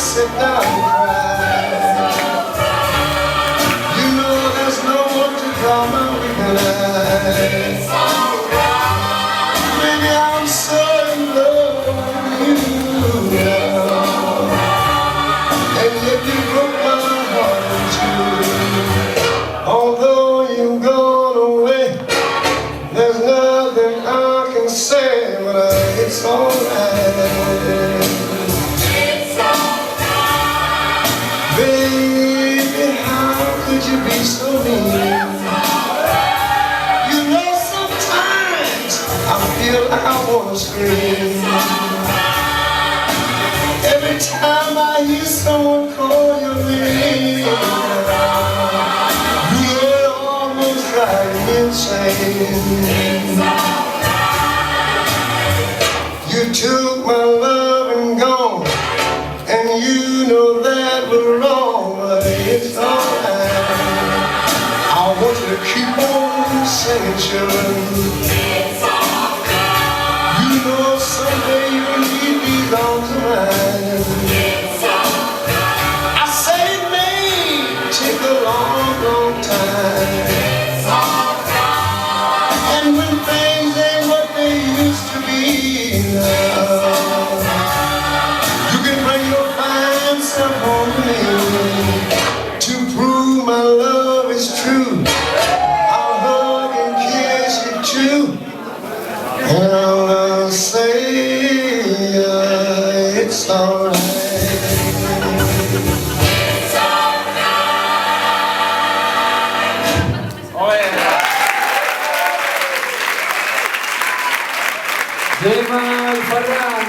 sit down and cry. You know there's no one to calm my weakness. Baby, I'm so in love with you now. And if you broke my heart in two, although you've gone away, there's nothing I can say, but it's alright. It's alright. Baby, how could you be so mean? You know sometimes I feel like I wanna scream. Every time I hear someone call your name, you almost drive me insane. You took my love and gone, and you know that we're wrong, but it's alright. I want you to keep on singing, children. It's alright. You know someday you'll need these arms of mine. It's alright. I say it may take a long, long time. It's alright. And when things ain't what they used to be now, you can bring your fine self home to me to prove my love is true. I'll hug and kiss you too, and I'll say it's alright. It's alright. Oh yeah. Jamal Farhan,